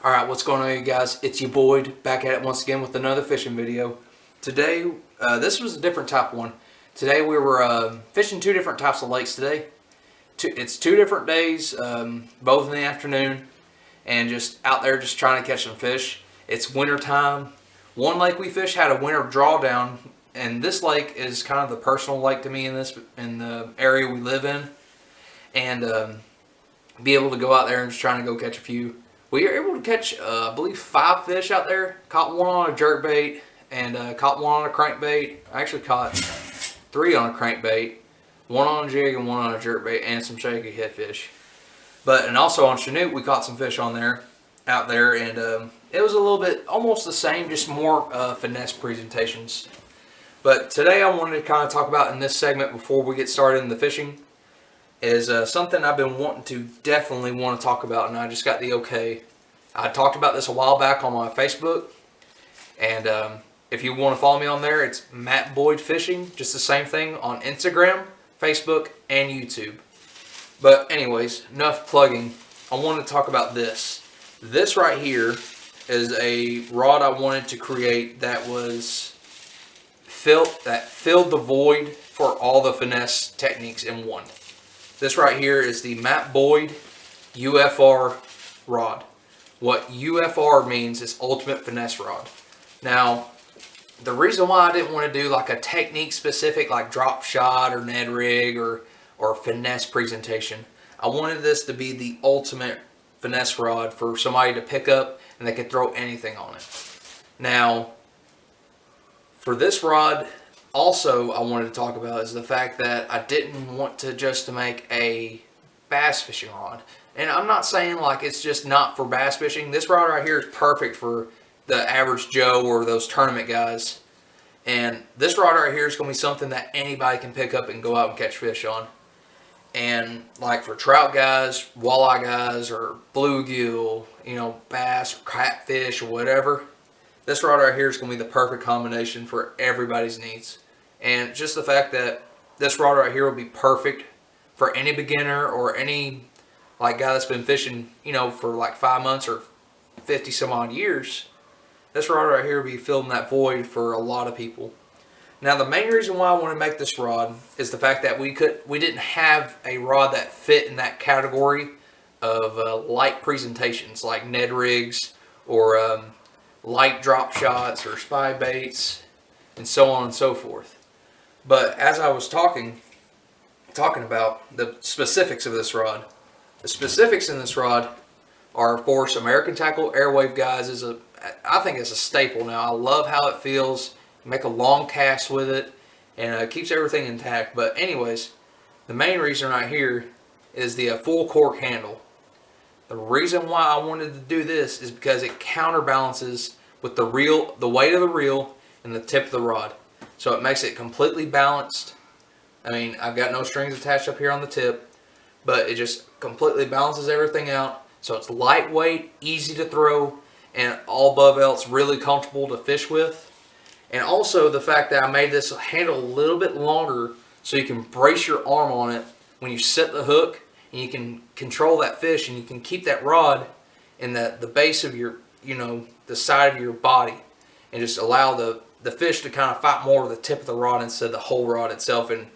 Alright, what's going on, you guys? It's your Boyd back at it once again with another fishing video. Today, this was a different type one. Today we were fishing two different types of lakes today. It's two different days, both in the afternoon, and just out there just trying to catch some fish. It's winter time. One lake we fished had a winter drawdown, and this lake is kind of the personal lake to me in the area we live in. And be able to go out there and just trying to go catch a few. We were able to catch, I believe, 5 fish out there. Caught one on a jerkbait and caught one on a crankbait. I actually caught 3 on a crankbait, 1 on a jig and 1 on a jerkbait, and some shaky headfish. And also on Chinook, we caught some fish out there, and it was a little bit almost the same, just more finesse presentations. But today I wanted to kind of talk about in this segment before we get started in the fishing is something I've been wanting to definitely want to talk about, and I just got the okay. I talked about this a while back on my Facebook, and if you want to follow me on there, it's mattboydfishing, just the same thing on Instagram, Facebook, and YouTube. But anyways, enough plugging. I want to talk about this. This right here is a rod I wanted to create that filled the void for all the finesse techniques in one. This right here is the Matt Boyd UFR rod. What UFR means is Ultimate Finesse Rod. Now, the reason why I didn't want to do like a technique specific like drop shot or Ned rig or finesse presentation, I wanted this to be the ultimate finesse rod for somebody to pick up and they could throw anything on it. Now, for this rod, also I wanted to talk about is the fact that I didn't want to make a bass fishing rod. And I'm not saying like it's just not for bass fishing. This rod right here is perfect for the average Joe or those tournament guys. And this rod right here is going to be something that anybody can pick up and go out and catch fish on. And like for trout guys, walleye guys, or bluegill, bass or catfish or whatever, this rod right here is going to be the perfect combination for everybody's needs. And just the fact that this rod right here will be perfect for any beginner or any like guy that's been fishing, for like 5 months or 50 some odd years, this rod right here will be filling that void for a lot of people. Now, the main reason why I want to make this rod is the fact that we didn't have a rod that fit in that category of light presentations like Ned rigs or light drop shots or spy baits and so on and so forth. But as I was talking about the specifics of this rod, the specifics in this rod are, of course, American Tackle Airwave guys I think it's a staple now. I love how it feels. You make a long cast with it, and it keeps everything intact. But anyways, the main reason right here is the full cork handle. The reason why I wanted to do this is because it counterbalances with the weight of the reel and the tip of the rod. So it makes it completely balanced. I mean, I've got no strings attached up here on the tip, but it just completely balances everything out. So it's lightweight, easy to throw, and all above else really comfortable to fish with. And also the fact that I made this handle a little bit longer so you can brace your arm on it when you set the hook, and you can control that fish, and you can keep that rod in the base of your, the side of your body, and just allow the fish to kind of fight more with the tip of the rod instead of the whole rod itself. And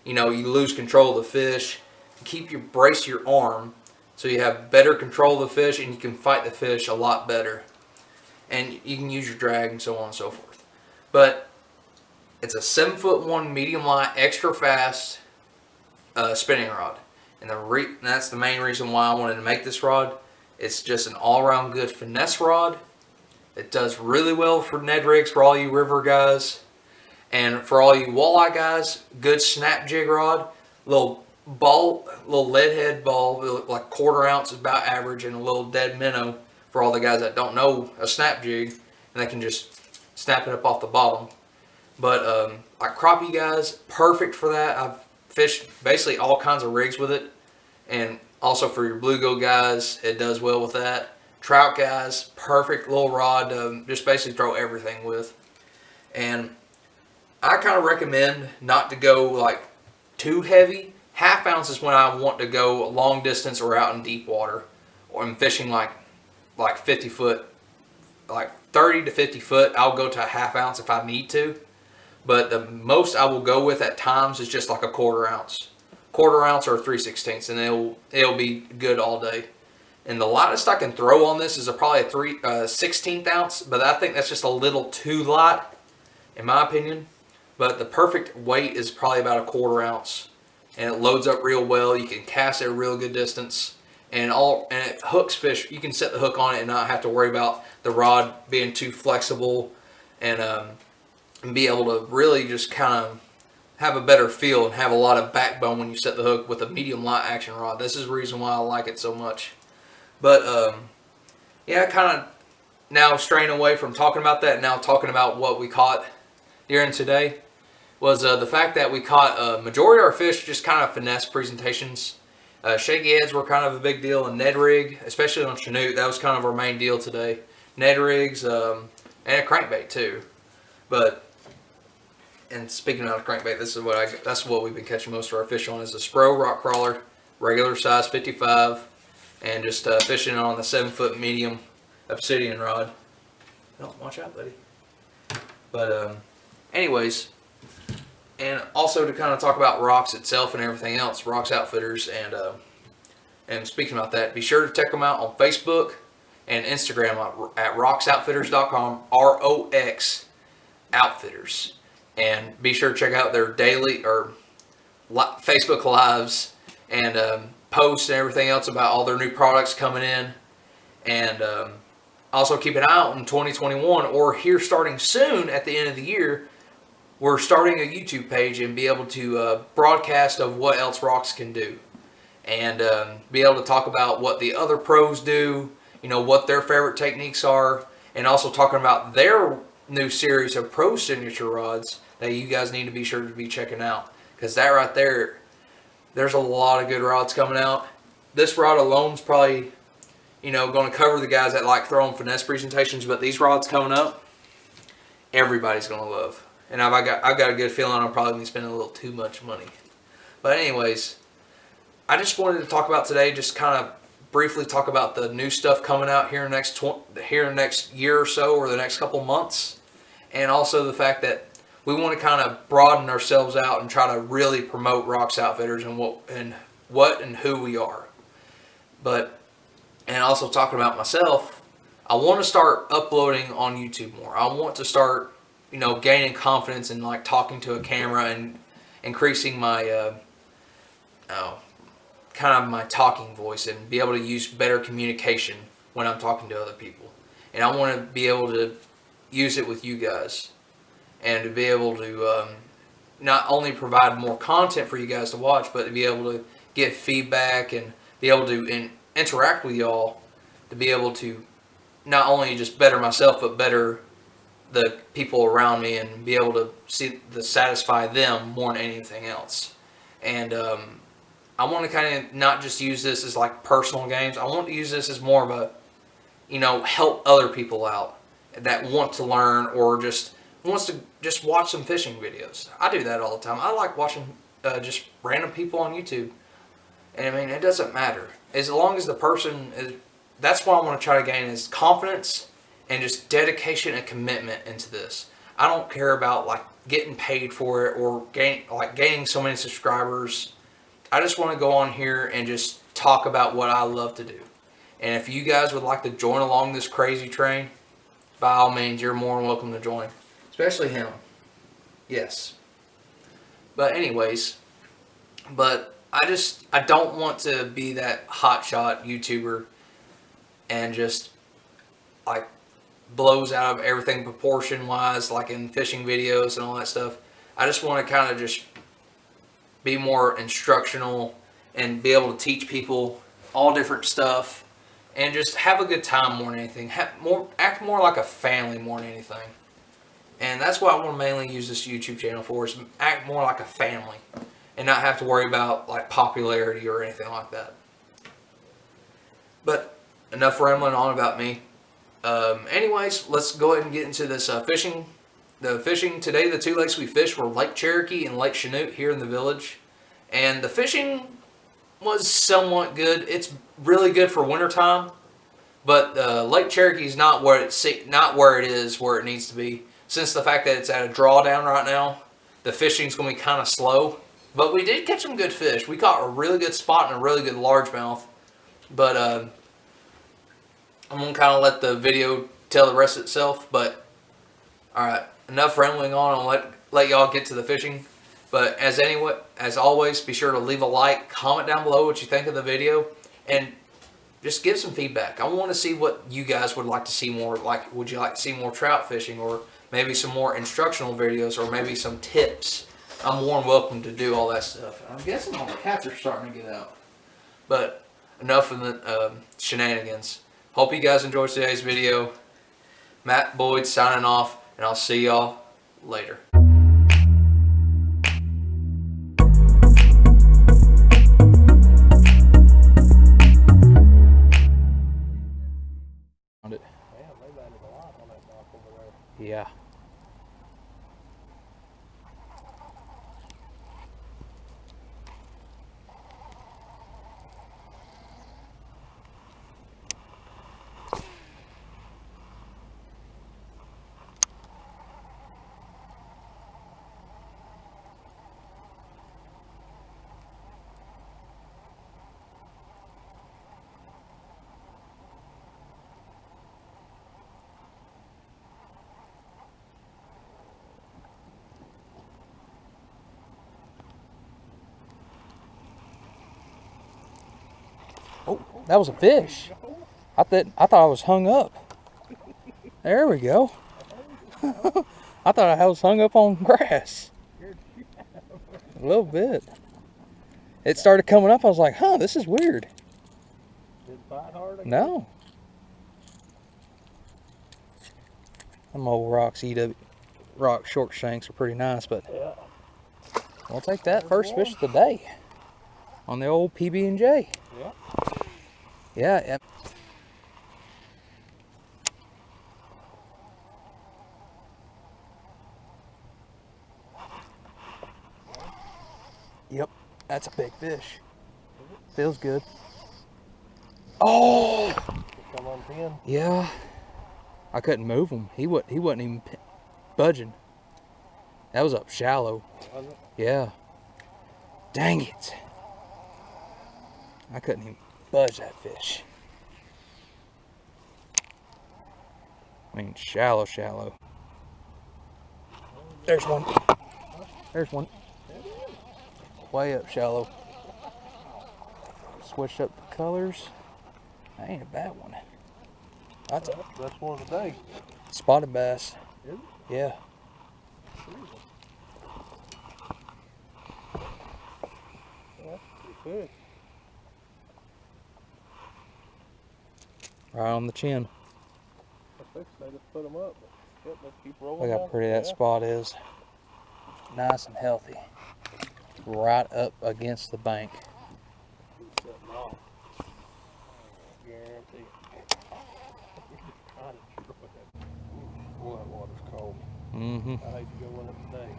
you lose control of the fish. Brace your arm so you have better control of the fish, and you can fight the fish a lot better, and you can use your drag and so on and so forth. But it's a 7'1" medium light, extra fast spinning rod, and that's the main reason why I wanted to make this rod. It's just an all-around good finesse rod. It does really well for Ned rigs for all you river guys, and for all you walleye guys, good snap jig rod. Little lead head ball, like 1/4 ounce is about average, and a little dead minnow for all the guys that don't know a snap jig, and they can just snap it up off the bottom. But like crappie guys, perfect for that. I've fished basically all kinds of rigs with it, and also for your bluegill guys, it does well with that. Trout guys, perfect little rod to just basically throw everything with. And I kind of recommend not to go like too heavy. 1/2 ounce is when I want to go long distance or out in deep water, or I'm fishing like like 50 foot, like 30 to 50 foot. I'll go to a ½ ounce if I need to. But the most I will go with at times is just like a ¼ ounce. ¼ ounce or 3/16, and it'll be good all day. And the lightest I can throw on this is probably a 16th ounce, but I think that's just a little too light, in my opinion. But the perfect weight is probably about a ¼ ounce, and it loads up real well. You can cast at a real good distance, and it hooks fish. You can set the hook on it and not have to worry about the rod being too flexible, and be able to really just kind of have a better feel and have a lot of backbone when you set the hook with a medium light action rod. This is the reason why I like it so much. But yeah, kind of now straying away from talking about that, now talking about what we caught during today was the fact that we caught a majority of our fish just kind of finesse presentations. Shaky heads were kind of a big deal, and Ned rig, especially on Chinook, that was kind of our main deal today. Ned rigs and a crankbait too. And speaking of crankbait, that's what we've been catching most of our fish on is the Spro rock crawler, regular size 55, and just fishing on the 7-foot medium obsidian rod. Oh, watch out, buddy. But anyways, and also to kind of talk about Rox itself and everything else, Rox Outfitters, and speaking about that, be sure to check them out on Facebook and Instagram at roxoutfitters.com, ROX Outfitters. And be sure to check out their daily or Facebook lives and posts and everything else about all their new products coming in. And also keep an eye out in 2021, or here starting soon at the end of the year, we're starting a YouTube page and be able to broadcast of what else Rox can do. And be able to talk about what the other pros do, what their favorite techniques are, and also talking about their new series of pro signature rods that you guys need to be sure to be checking out, because that right there, there's a lot of good rods coming out. This rod alone is probably going to cover the guys that like throwing finesse presentations, but these rods coming up, everybody's going to love. And I've got a good feeling I'm probably going to be spending a little too much money. But anyways, I just wanted to talk about today, just kind of briefly talk about the new stuff coming out here in the next year or so, or the next couple months, and also the fact that we want to kind of broaden ourselves out and try to really promote Rox Outfitters and what and who we are. And also talking about myself, I want to start uploading on YouTube more. I want to start, gaining confidence in like talking to a camera and increasing my kind of my talking voice, and be able to use better communication when I'm talking to other people. And I want to be able to use it with you guys, and to be able to not only provide more content for you guys to watch, but to be able to give feedback and be able to interact with y'all, to be able to not only just better myself, but better the people around me, and be able to satisfy them more than anything else. And I want to kind of not just use this as like personal games. I want to use this as more of a, help other people out that want to learn, or just wants to just watch some fishing videos. I do that all the time. I like watching just random people on YouTube. And I mean, it doesn't matter. As long as the person is, that's what I want to try to gain, is confidence and just dedication and commitment into this. I don't care about like getting paid for it or gaining so many subscribers. I just want to go on here and just talk about what I love to do. And if you guys would like to join along this crazy train, by all means, you're more than welcome to join. Especially him. Yes. But anyways, I don't want to be that hotshot YouTuber and just like blows out of everything proportion wise, like in fishing videos and all that stuff. I just want to kind of just be more instructional and be able to teach people all different stuff, and just have a good time more than anything. Act more like a family more than anything. And that's what I want to mainly use this YouTube channel for, is act more like a family and not have to worry about like popularity or anything like that. But enough rambling on about me. Anyways, let's go ahead and get into this fishing. The fishing today, the two lakes we fished were Lake Cherokee and Lake Chinook here in the village. And the fishing was somewhat good. It's really good for wintertime, But Lake Cherokee is not where it is where it needs to be. Since the fact that it's at a drawdown right now, the fishing's going to be kind of slow. But we did catch some good fish. We caught a really good spot and a really good largemouth. But I'm going to kind of let the video tell the rest of itself. But alright, enough rambling on. I'll let y'all get to the fishing. But as always, be sure to leave a like, comment down below what you think of the video, and just give some feedback. I want to see what you guys would like to see more. Like, would you like to see more trout fishing, or maybe some more instructional videos, or maybe some tips? I'm more than welcome to do all that stuff. I'm guessing all the cats are starting to get out. But enough of the shenanigans. Hope you guys enjoyed today's video. Matt Boyd signing off, and I'll see y'all later. Yeah. Oh, that was a fish. I thought I was hung up. There we go. I thought I was hung up on grass. A little bit. It started coming up. I was like, huh, this is weird. Did it bite hard? No. Them old rock short shanks are pretty nice, but Yeah. we'll take that first fish of the day on the old PB&J. Yeah. Yeah. Yep. Yep, that's a big fish. Feels good. Oh! Come on, pin. Yeah. I couldn't move him. He wasn't even budging. That was up shallow. Was it? Yeah. Dang it. I couldn't even budge that fish. I mean, shallow. There's one. There's one. Way up shallow. Switched up the colors. That ain't a bad one. That's one of the day. spotted bass. Is it? Yeah. Yeah, pretty fish. Right on the chin. I think they just put them up. But yep, they keep rolling. Look how down. pretty that spot is. Nice and healthy. Right up against the bank. Something off. Guarantee. Boy, that water's cold. Mm-hmm. I hate to go in it today.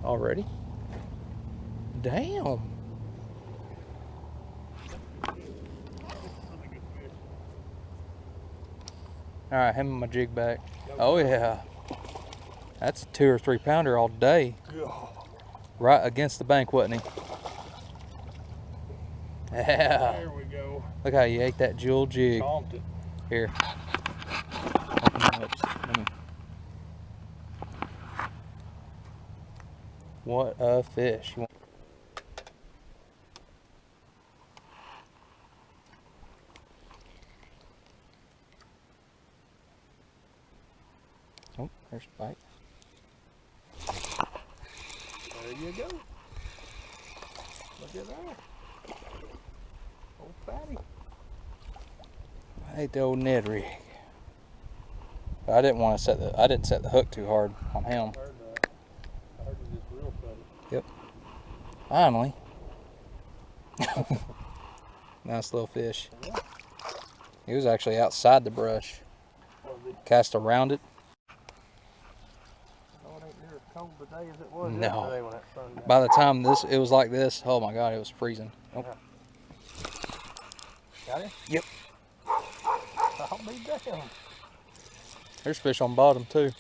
Already? Damn. Alright, hand me my jig back. Oh yeah. That's a 2 or 3 pounder all day. Right against the bank, wasn't he? Yeah. There we go. Look how you ate that jewel jig. Chomped it. Here. Open my lips. Let me. What a fish. Oh, there's a bite. There you go. Look at that. Old fatty. I ate the old Ned rig. I didn't want to set the hook too hard on him. I heard that. I heard you just real funny. Yep. Finally. Nice little fish. Yeah. He was actually outside the brush. Cast around it. Oh, it ain't near as cold today as it was No. yesterday when that sun got By the time it was like this, oh my God, it was freezing. Oh. Got it? Yep. I'll be damned. There's fish on bottom too.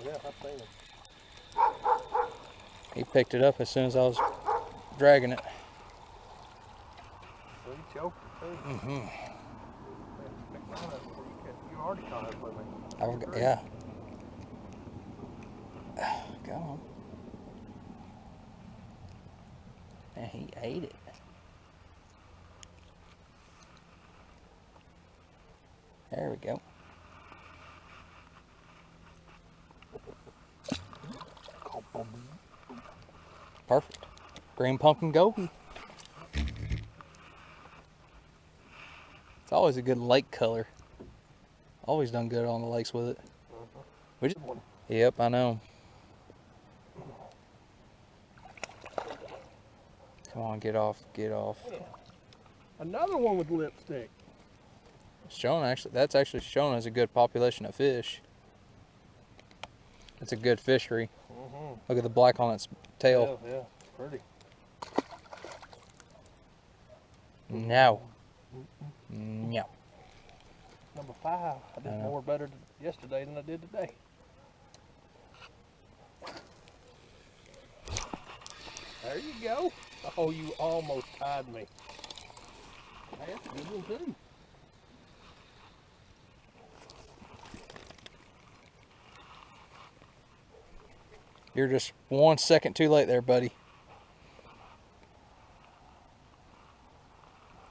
Yeah, I've seen it. He picked it up as soon as I was dragging it. Well, you choked it too. Mm-hmm. Pick mine up before you catch. You already caught up with me. Yeah. Come on. And he ate it. There we go. Perfect. Green pumpkin goby. It's always a good lake color. Always done good on the lakes with it. Yep, I know. Come on, get off, get off. Yeah. Another one with lipstick. That's actually shown as a good population of fish. It's a good fishery. Look at the black on its tail. Yeah, yeah, pretty. No. No. Number 5. I did more better yesterday than I did today. There you go. Oh, you almost tied me. That's a good one too. You're just 1 second too late there, buddy.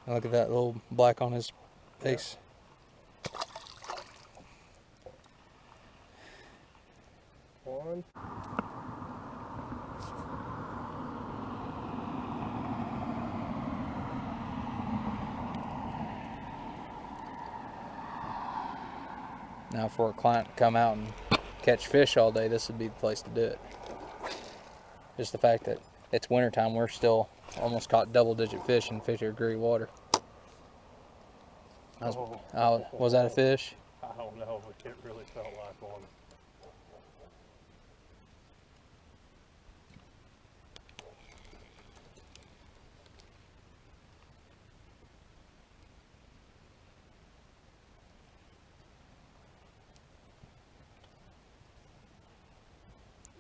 Look at that little black on his face. One. Now for a client to come out and catch fish all day, this would be the place to do it. Just the fact that it's wintertime, we're still almost caught double-digit fish in 50-degree water. Was that a fish? I don't know, but it really felt like one.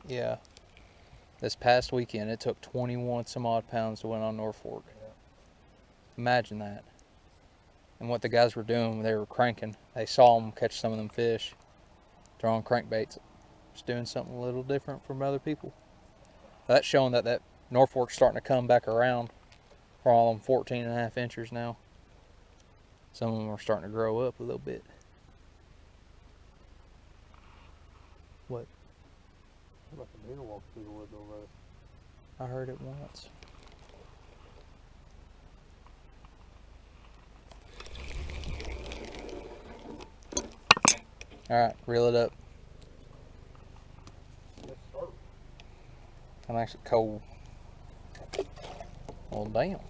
Yeah. This past weekend, it took 21 some odd pounds to win on North Fork. Yeah. Imagine that. And what the guys were doing, they were cranking. They saw them catch some of them fish, throwing crankbaits. Just doing something a little different from other people. That's showing that North Fork's starting to come back around for all them 14.5 inchers now. Some of them are starting to grow up a little bit. What? Like a deer walk through the woods over there. I heard it once. Alright, reel it up. Yes, sir. I'm actually cold. Well, damn.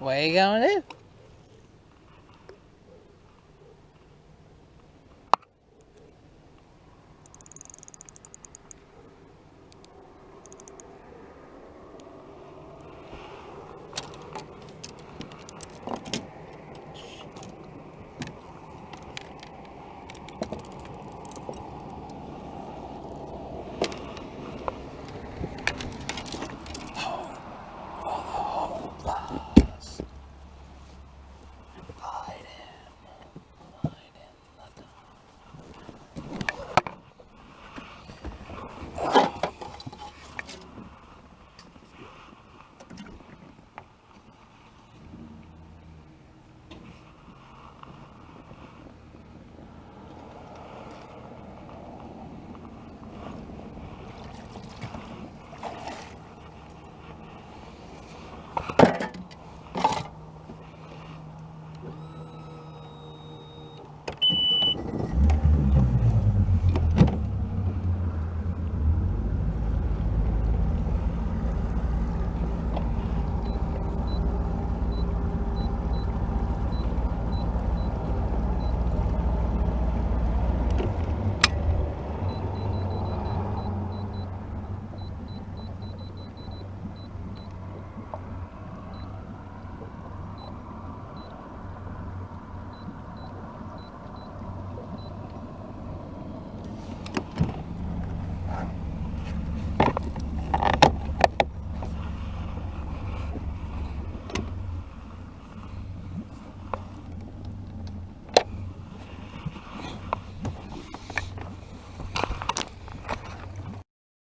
What are you gonna do?